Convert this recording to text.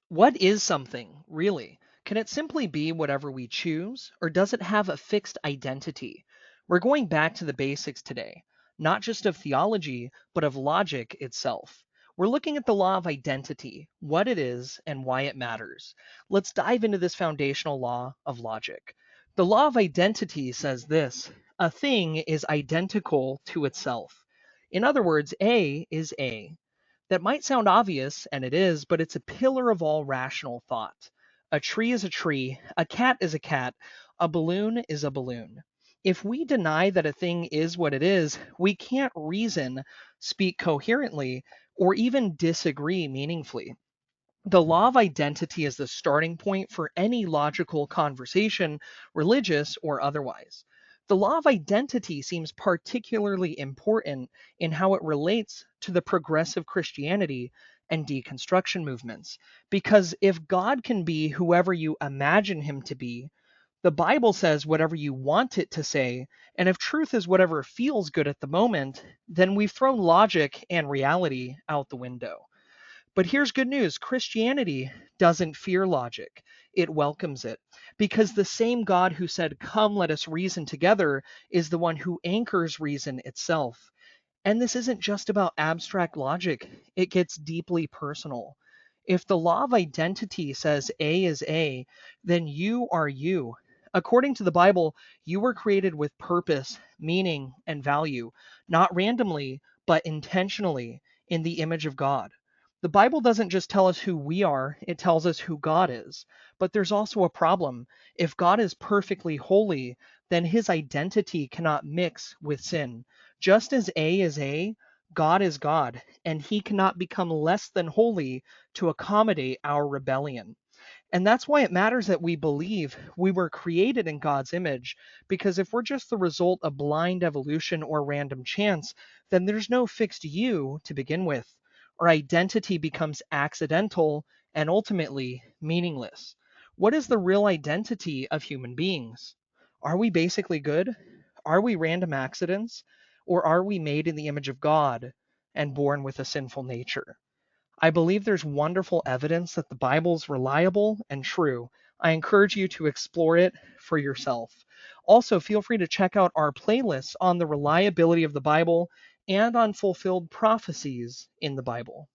What is something, really? Can it simply be whatever we choose, or does it have a fixed identity? We're going back to the basics today, not just of theology, but of logic itself. We're looking at the law of identity, what it is, and why it matters. Let's dive into this foundational law of logic. The law of identity says this: a thing is identical to itself. In other words, A is A. That might sound obvious, and it is, but it's a pillar of all rational thought. A tree is a tree, a cat is a cat, a balloon is a balloon. If we deny that a thing is what it is, we can't reason, speak coherently, or even disagree meaningfully. The law of identity is the starting point for any logical conversation, religious or otherwise. The law of identity seems particularly important in how it relates to the progressive Christianity and deconstruction movements. Because if God can be whoever you imagine him to be, the Bible says whatever you want it to say, and if truth is whatever feels good at the moment, then we've thrown logic and reality out the window. But here's good news: Christianity doesn't fear logic, it welcomes it. Because the same God who said, "Come, let us reason together," is the one who anchors reason itself. And this isn't just about abstract logic, it gets deeply personal. If the law of identity says A is A, then you are you. According to the Bible, you were created with purpose, meaning, and value, not randomly, but intentionally in the image of God. The Bible doesn't just tell us who we are, it tells us who God is. But there's also a problem. If God is perfectly holy, then his identity cannot mix with sin. Just as A is A, God is God, and he cannot become less than holy to accommodate our rebellion. And that's why it matters that we believe we were created in God's image, because if we're just the result of blind evolution or random chance, then there's no fixed you to begin with. Our identity becomes accidental and ultimately meaningless. What is the real identity of human beings? Are we basically good? Are we random accidents? Or are we made in the image of God and born with a sinful nature? I believe there's wonderful evidence that the Bible's reliable and true. I encourage you to explore it for yourself. Also, feel free to check out our playlists on the reliability of the Bible and on fulfilled prophecies in the Bible.